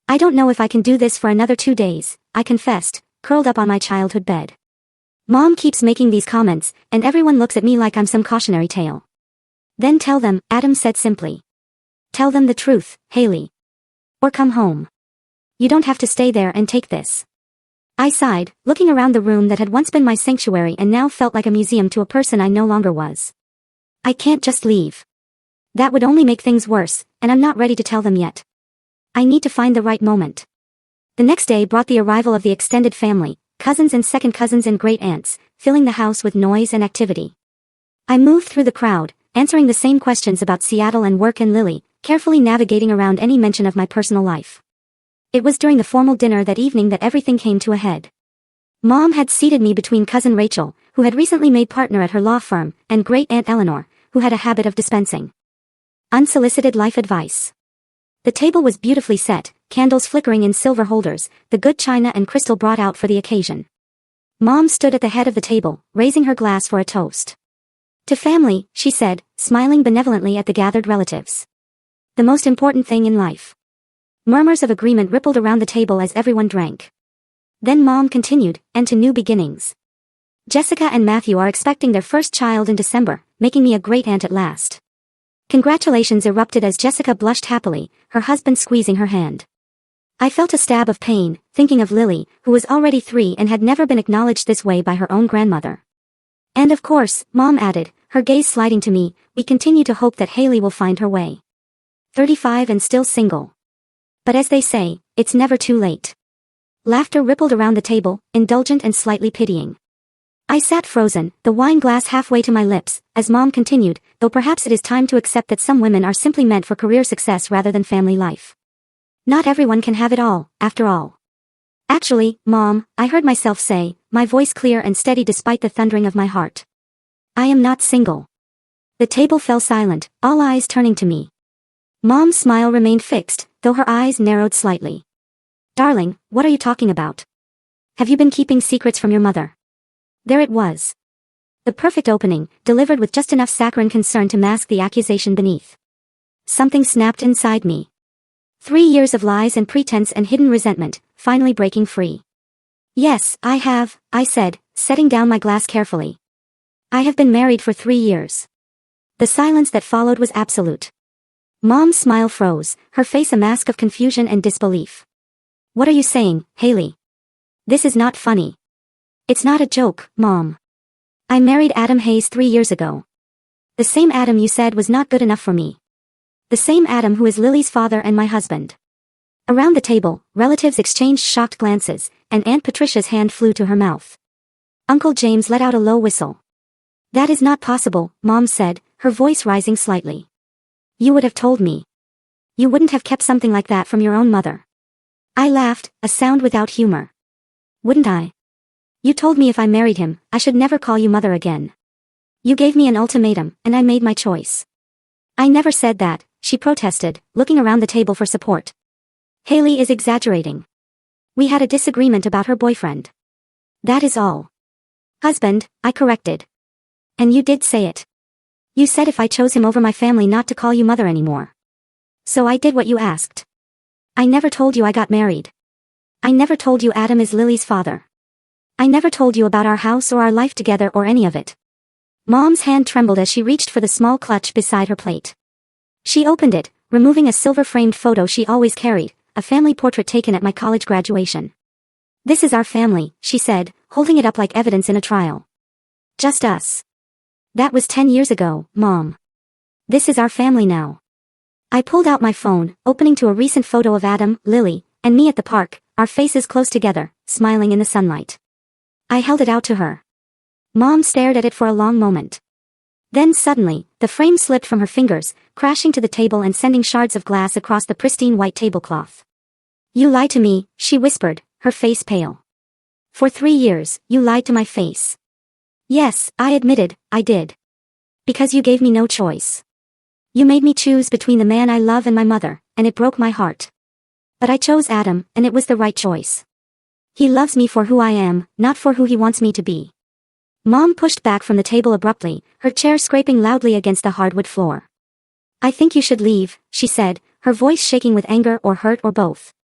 "I don't know if I can do this for another 2 days, I confessed, curled up on my childhood bed. Mom keeps making these comments, and everyone looks at me like I'm some cautionary tale." "Then tell them," Adam said simply. "Tell them the truth, Haley. Or come home. You don't have to stay there and take this." I sighed, looking around the room that had once been my sanctuary and now felt like a museum to a person I no longer was. "I can't just leave. That would only make things worse, and I'm not ready to tell them yet. I need to find the right moment." The next day brought the arrival of the extended family, cousins and second cousins and great aunts, filling the house with noise and activity. I moved through the crowd, answering the same questions about Seattle and work and Lily, carefully navigating around any mention of my personal life. It was during the formal dinner that evening that everything came to a head. Mom had seated me between cousin Rachel, who had recently made partner at her law firm, and great aunt Eleanor, who had a habit of dispensing unsolicited life advice. The table was beautifully set, candles flickering in silver holders, the good china and crystal brought out for the occasion. Mom stood at the head of the table, raising her glass for a toast. "To family," she said, smiling benevolently at the gathered relatives. "The most important thing in life." Murmurs of agreement rippled around the table as everyone drank. Then Mom continued, "And to new beginnings. Jessica and Matthew are expecting their first child in December, making me a great aunt at last." Congratulations erupted as Jessica blushed happily, her husband squeezing her hand. I felt a stab of pain, thinking of Lily, who was already 3 and had never been acknowledged this way by her own grandmother. "And of course," Mom added, her gaze sliding to me, "we continue to hope that Haley will find her way. 35 and still single. But as they say, it's never too late." Laughter rippled around the table, indulgent and slightly pitying. I sat frozen, the wine glass halfway to my lips, as Mom continued, "Though perhaps it is time to accept that some women are simply meant for career success rather than family life. Not everyone can have it all, after all." "Actually, Mom," I heard myself say, my voice clear and steady despite the thundering of my heart. "I am not single." The table fell silent, all eyes turning to me. Mom's smile remained fixed, though her eyes narrowed slightly. "Darling, what are you talking about? Have you been keeping secrets from your mother?" There it was. The perfect opening, delivered with just enough saccharine concern to mask the accusation beneath. Something snapped inside me. 3 years of lies and pretense and hidden resentment, finally breaking free. Yes, I have, I said, setting down my glass carefully. I have been married for 3 years. The silence that followed was absolute. Mom's smile froze, her face a mask of confusion and disbelief. What are you saying, Haley? This is not funny. It's not a joke, Mom. I married Adam Hayes 3 years ago. The same Adam you said was not good enough for me. The same Adam who is Lily's father and my husband. Around the table, relatives exchanged shocked glances, and Aunt Patricia's hand flew to her mouth. Uncle James let out a low whistle. That is not possible, Mom said, her voice rising slightly. You would have told me. You wouldn't have kept something like that from your own mother. I laughed, a sound without humor. Wouldn't I? You told me if I married him, I should never call you mother again. You gave me an ultimatum, and I made my choice. I never said that, she protested, looking around the table for support. Haley is exaggerating. We had a disagreement about her boyfriend. That is all. Husband, I corrected. And you did say it. You said if I chose him over my family not to call you mother anymore. So I did what you asked. I never told you I got married. I never told you Adam is Lily's father. I never told you about our house or our life together or any of it. Mom's hand trembled as she reached for the small clutch beside her plate. She opened it, removing a silver-framed photo she always carried, a family portrait taken at my college graduation. This is our family, she said, holding it up like evidence in a trial. Just us. That was 10 years ago, Mom. This is our family now. I pulled out my phone, opening to a recent photo of Adam, Lily, and me at the park, our faces close together, smiling in the sunlight. I held it out to her. Mom stared at it for a long moment. Then suddenly, the frame slipped from her fingers, crashing to the table and sending shards of glass across the pristine white tablecloth. You lied to me, she whispered, her face pale. For 3 years, you lied to my face. Yes, I admitted, I did. Because you gave me no choice. You made me choose between the man I love and my mother, and it broke my heart. But I chose Adam, and it was the right choice. He loves me for who I am, not for who he wants me to be. Mom pushed back from the table abruptly, her chair scraping loudly against the hardwood floor. I think you should leave, she said, her voice shaking with anger or hurt or both.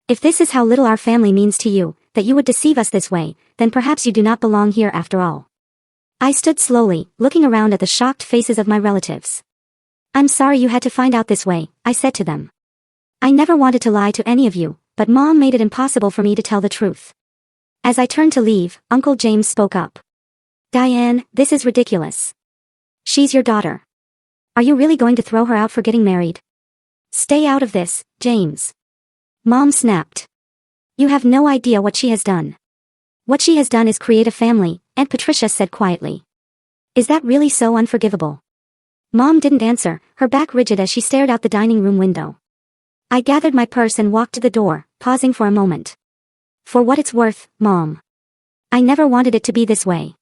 If this is how little our family means to you, that you would deceive us this way, then perhaps you do not belong here after all. I stood slowly, looking around at the shocked faces of my relatives. I'm sorry you had to find out this way, I said to them. I never wanted to lie to any of you, but Mom made it impossible for me to tell the truth. As I turned to leave, Uncle James spoke up. Diane, this is ridiculous. She's your daughter. Are you really going to throw her out for getting married? Stay out of this, James. Mom snapped. You have no idea what she has done. What she has done is create a family, Aunt Patricia said quietly. Is that really so unforgivable? Mom didn't answer, her back rigid as she stared out the dining room window. I gathered my purse and walked to the door, pausing for a moment. For what it's worth, Mom. I never wanted it to be this way.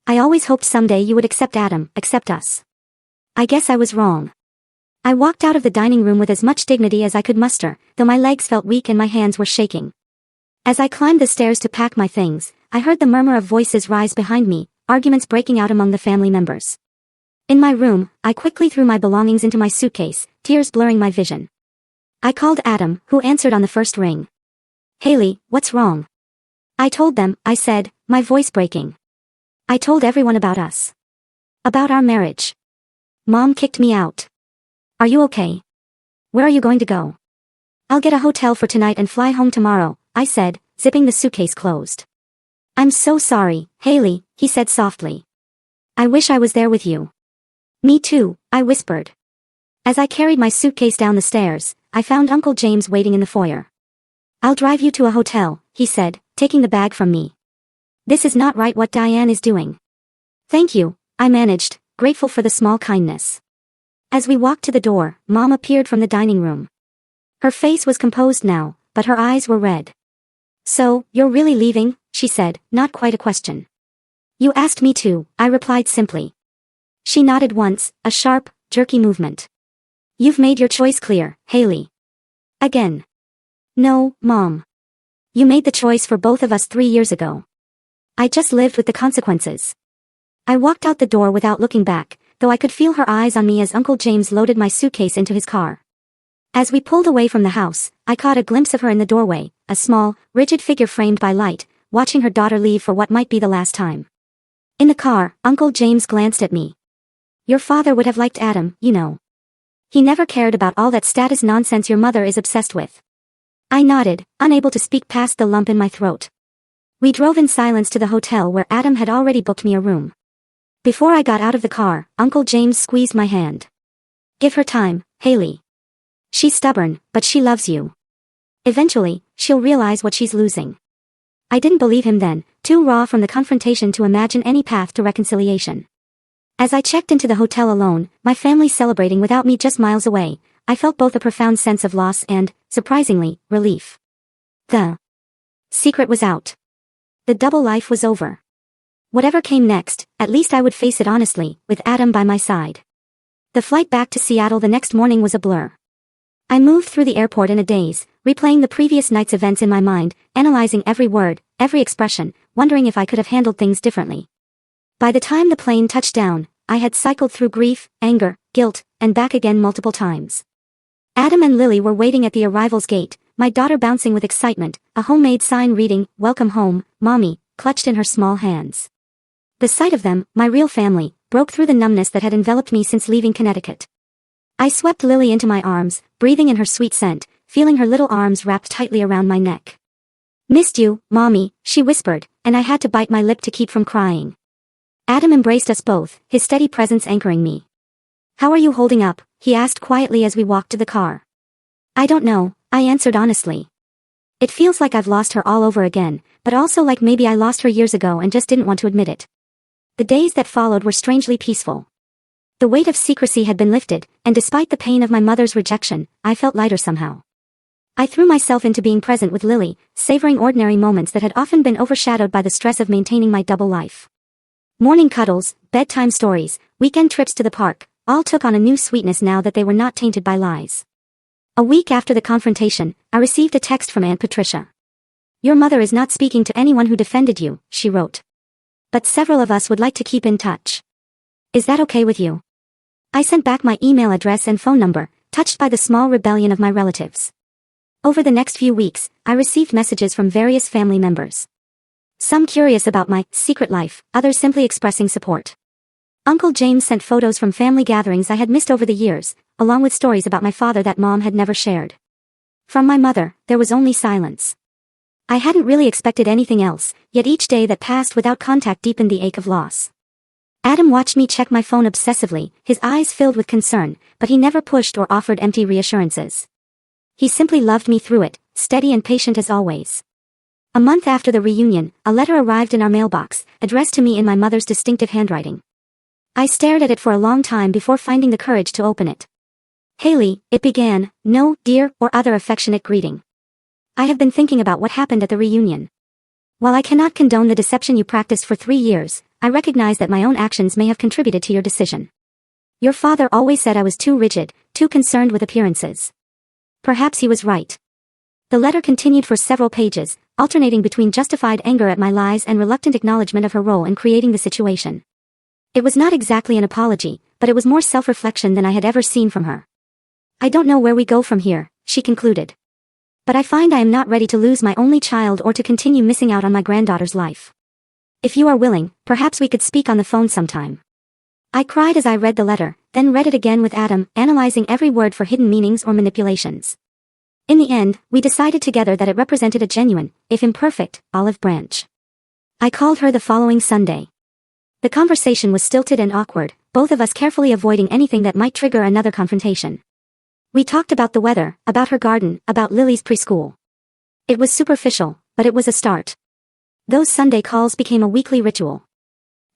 I always hoped someday you would accept Adam, accept us. I guess I was wrong. I walked out of the dining room with as much dignity as I could muster, though my legs felt weak and my hands were shaking. As I climbed the stairs to pack my things, I heard the murmur of voices rise behind me, arguments breaking out among the family members. In my room, I quickly threw my belongings into my suitcase, tears blurring my vision. I called Adam, who answered on the first ring. Haley, what's wrong? I told them, I said, my voice breaking. I told everyone about us. About our marriage. Mom kicked me out. Are you okay? Where are you going to go? I'll get a hotel for tonight and fly home tomorrow, I said, zipping the suitcase closed. I'm so sorry, Haley, he said softly. I wish I was there with you. Me too, I whispered. As I carried my suitcase down the stairs, I found Uncle James waiting in the foyer. I'll drive you to a hotel, he said, taking the bag from me. This is not right what Diane is doing. Thank you, I managed, grateful for the small kindness. As we walked to the door, Mom appeared from the dining room. Her face was composed now, but her eyes were red. So, you're really leaving, she said, not quite a question. You asked me to, I replied simply. She nodded once, a sharp, jerky movement. You've made your choice clear, Haley. Again. No, Mom. You made the choice for both of us 3 years ago. I just lived with the consequences. I walked out the door without looking back, though I could feel her eyes on me as Uncle James loaded my suitcase into his car. As we pulled away from the house, I caught a glimpse of her in the doorway, a small, rigid figure framed by light, watching her daughter leave for what might be the last time. In the car, Uncle James glanced at me. Your father would have liked Adam, you know. He never cared about all that status nonsense your mother is obsessed with. I nodded, unable to speak past the lump in my throat. We drove in silence to the hotel where Adam had already booked me a room. Before I got out of the car, Uncle James squeezed my hand. Give her time, Haley. She's stubborn, but she loves you. Eventually, she'll realize what she's losing. I didn't believe him then, too raw from the confrontation to imagine any path to reconciliation. As I checked into the hotel alone, my family celebrating without me just miles away, I felt both a profound sense of loss and, surprisingly, relief. The secret was out. The double life was over. Whatever came next, at least I would face it honestly, with Adam by my side. The flight back to Seattle the next morning was a blur. I moved through the airport in a daze, replaying the previous night's events in my mind, analyzing every word, every expression, wondering if I could have handled things differently. By the time the plane touched down, I had cycled through grief, anger, guilt, and back again multiple times. Adam and Lily were waiting at the arrival's gate, my daughter bouncing with excitement, a homemade sign reading, "Welcome home, Mommy," clutched in her small hands. The sight of them, my real family, broke through the numbness that had enveloped me since leaving Connecticut. I swept Lily into my arms, breathing in her sweet scent, feeling her little arms wrapped tightly around my neck. "Missed you, Mommy," she whispered, and I had to bite my lip to keep from crying. Adam embraced us both, his steady presence anchoring me. "How are you holding up?" he asked quietly as we walked to the car. "I don't know," I answered honestly. "It feels like I've lost her all over again, but also like maybe I lost her years ago and just didn't want to admit it." The days that followed were strangely peaceful. The weight of secrecy had been lifted, and despite the pain of my mother's rejection, I felt lighter somehow. I threw myself into being present with Lily, savoring ordinary moments that had often been overshadowed by the stress of maintaining my double life. Morning cuddles, bedtime stories, weekend trips to the park, all took on a new sweetness now that they were not tainted by lies. A week after the confrontation, I received a text from Aunt Patricia. "Your mother is not speaking to anyone who defended you," she wrote. "But several of us would like to keep in touch. Is that okay with you?" I sent back my email address and phone number, touched by the small rebellion of my relatives. Over the next few weeks, I received messages from various family members. Some curious about my secret life, others simply expressing support. Uncle James sent photos from family gatherings I had missed over the years, along with stories about my father that Mom had never shared. From my mother, there was only silence. I hadn't really expected anything else, yet each day that passed without contact deepened the ache of loss. Adam watched me check my phone obsessively, his eyes filled with concern, but he never pushed or offered empty reassurances. He simply loved me through it, steady and patient as always. A month after the reunion, a letter arrived in our mailbox, addressed to me in my mother's distinctive handwriting. I stared at it for a long time before finding the courage to open it. "Haley," it began, "no, dear, or other affectionate greeting. I have been thinking about what happened at the reunion. While I cannot condone the deception you practiced for 3 years, I recognize that my own actions may have contributed to your decision. Your father always said I was too rigid, too concerned with appearances. Perhaps he was right." The letter continued for several pages, alternating between justified anger at my lies and reluctant acknowledgement of her role in creating the situation. It was not exactly an apology, but it was more self-reflection than I had ever seen from her. "I don't know where we go from here," she concluded. "But I find I am not ready to lose my only child or to continue missing out on my granddaughter's life. If you are willing, perhaps we could speak on the phone sometime." I cried as I read the letter, then read it again with Adam, analyzing every word for hidden meanings or manipulations. In the end, we decided together that it represented a genuine, if imperfect, olive branch. I called her the following Sunday. The conversation was stilted and awkward, both of us carefully avoiding anything that might trigger another confrontation. We talked about the weather, about her garden, about Lily's preschool. It was superficial, but it was a start. Those Sunday calls became a weekly ritual.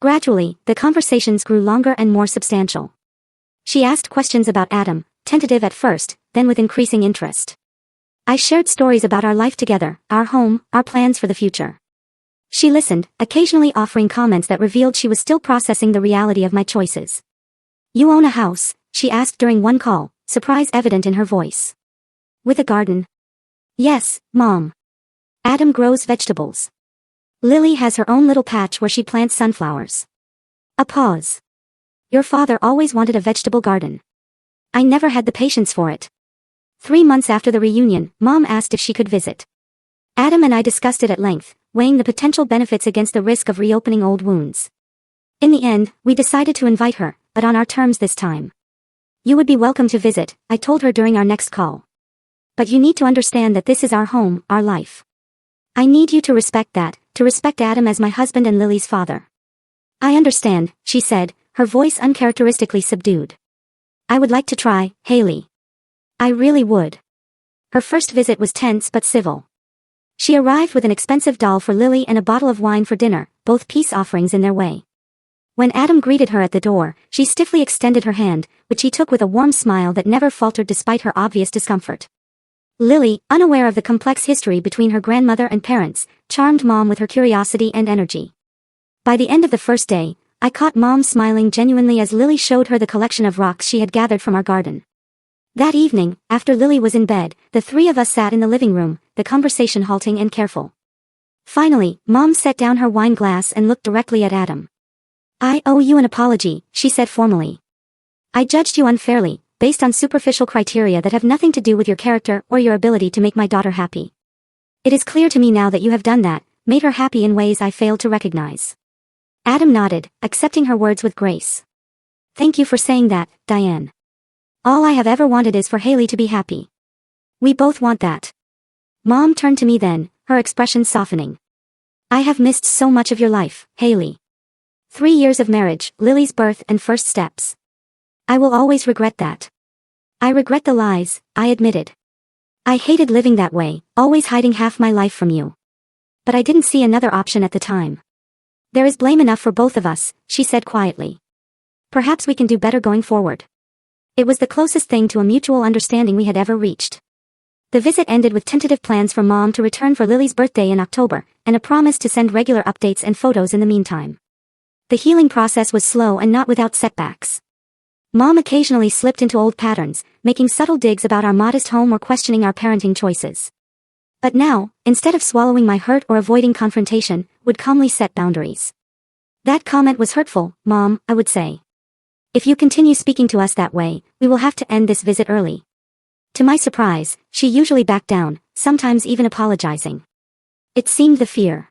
Gradually, the conversations grew longer and more substantial. She asked questions about Adam, tentative at first, then with increasing interest. I shared stories about our life together, our home, our plans for the future. She listened, occasionally offering comments that revealed she was still processing the reality of my choices. "You own a house?" she asked during one call, surprise evident in her voice. "With a garden?" "Yes, Mom. Adam grows vegetables. Lily has her own little patch where she plants sunflowers." A pause. "Your father always wanted a vegetable garden. I never had the patience for it." 3 months after the reunion, Mom asked if she could visit. Adam and I discussed it at length, weighing the potential benefits against the risk of reopening old wounds. In the end, we decided to invite her, but on our terms this time. You would be welcome to visit, I told her during our next call. But you need to understand that this is our home, our life. I need you to respect that, to respect Adam as my husband and Lily's father. I understand, she said, her voice uncharacteristically subdued. I would like to try, Haley. I really would. Her first visit was tense but civil. She arrived with an expensive doll for Lily and a bottle of wine for dinner, both peace offerings in their way. When Adam greeted her at the door, she stiffly extended her hand, which he took with a warm smile that never faltered despite her obvious discomfort. Lily, unaware of the complex history between her grandmother and parents, charmed Mom with her curiosity and energy. By the end of the first day, I caught Mom smiling genuinely as Lily showed her the collection of rocks she had gathered from our garden. That evening, after Lily was in bed, the three of us sat in the living room, the conversation halting and careful. Finally, Mom set down her wine glass and looked directly at Adam. I owe you an apology, she said formally. I judged you unfairly, based on superficial criteria that have nothing to do with your character or your ability to make my daughter happy. It is clear to me now that you have done that, made her happy in ways I failed to recognize. Adam nodded, accepting her words with grace. Thank you for saying that, Diane. All I have ever wanted is for Haley to be happy. We both want that. Mom turned to me then, her expression softening. I have missed so much of your life, Haley. 3 years of marriage, Lily's birth and first steps. I will always regret that. I regret the lies, I admitted. I hated living that way, always hiding half my life from you. But I didn't see another option at the time. There is blame enough for both of us, she said quietly. Perhaps we can do better going forward. It was the closest thing to a mutual understanding we had ever reached. The visit ended with tentative plans for Mom to return for Lily's birthday in October, and a promise to send regular updates and photos in the meantime. The healing process was slow and not without setbacks. Mom occasionally slipped into old patterns, making subtle digs about our modest home or questioning our parenting choices. But now, instead of swallowing my hurt or avoiding confrontation, would calmly set boundaries. That comment was hurtful, Mom, I would say. If you continue speaking to us that way, we will have to end this visit early. To my surprise, she usually backed down, sometimes even apologizing. It seemed the fear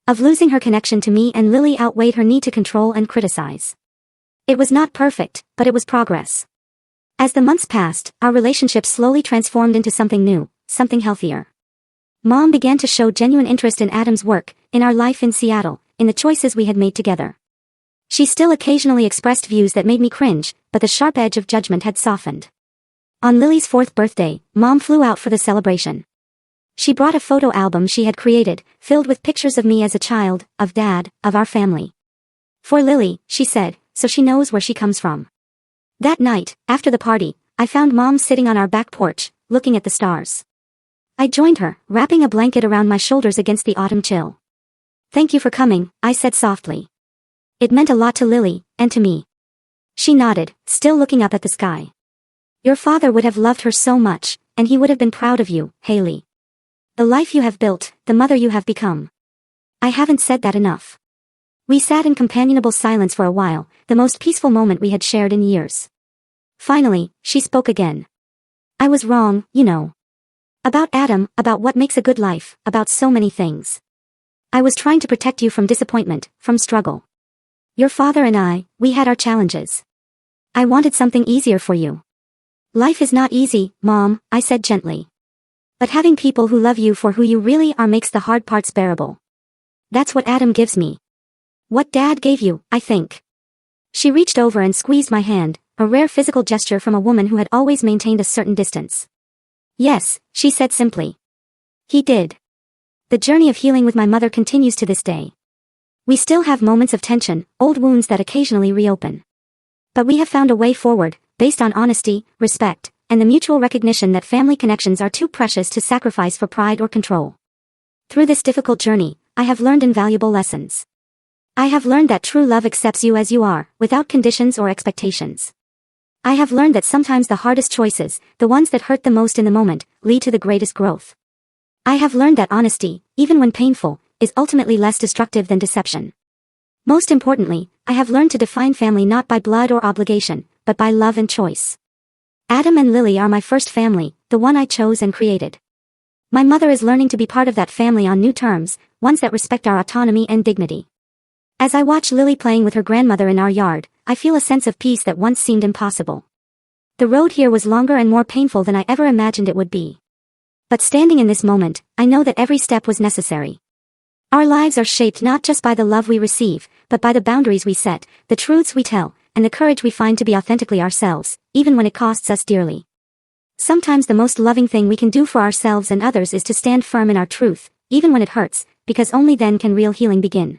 of losing her connection to me and Lily outweighed her need to control and criticize. It was not perfect, but it was progress. As the months passed, our relationship slowly transformed into something new, something healthier. Mom began to show genuine interest in Adam's work, in our life in Seattle, in the choices we had made together. She still occasionally expressed views that made me cringe, but the sharp edge of judgment had softened. On Lily's 4th birthday, Mom flew out for the celebration. She brought a photo album she had created, filled with pictures of me as a child, of Dad, of our family. For Lily, she said, so she knows where she comes from. That night, after the party, I found Mom sitting on our back porch, looking at the stars. I joined her, wrapping a blanket around my shoulders against the autumn chill. Thank you for coming, I said softly. It meant a lot to Lily, and to me. She nodded, still looking up at the sky. Your father would have loved her so much, and he would have been proud of you, Haley. The life you have built, the mother you have become. I haven't said that enough. We sat in companionable silence for a while, the most peaceful moment we had shared in years. Finally, she spoke again. I was wrong, you know. About Adam, about what makes a good life, about so many things. I was trying to protect you from disappointment, from struggle. Your father and I, we had our challenges. I wanted something easier for you. Life is not easy, Mom, I said gently. But having people who love you for who you really are makes the hard parts bearable. That's what Adam gives me. What Dad gave you, I think. She reached over and squeezed my hand, a rare physical gesture from a woman who had always maintained a certain distance. Yes, she said simply. He did. The journey of healing with my mother continues to this day. We still have moments of tension, old wounds that occasionally reopen. But we have found a way forward, based on honesty, respect, and the mutual recognition that family connections are too precious to sacrifice for pride or control. Through this difficult journey, I have learned invaluable lessons. I have learned that true love accepts you as you are, without conditions or expectations. I have learned that sometimes the hardest choices, the ones that hurt the most in the moment, lead to the greatest growth. I have learned that honesty, even when painful, is ultimately less destructive than deception. Most importantly, I have learned to define family not by blood or obligation, but by love and choice. Adam and Lily are my first family, the one I chose and created. My mother is learning to be part of that family on new terms, ones that respect our autonomy and dignity. As I watch Lily playing with her grandmother in our yard, I feel a sense of peace that once seemed impossible. The road here was longer and more painful than I ever imagined it would be. But standing in this moment, I know that every step was necessary. Our lives are shaped not just by the love we receive, but by the boundaries we set, the truths we tell, and the courage we find to be authentically ourselves, even when it costs us dearly. Sometimes the most loving thing we can do for ourselves and others is to stand firm in our truth, even when it hurts, because only then can real healing begin.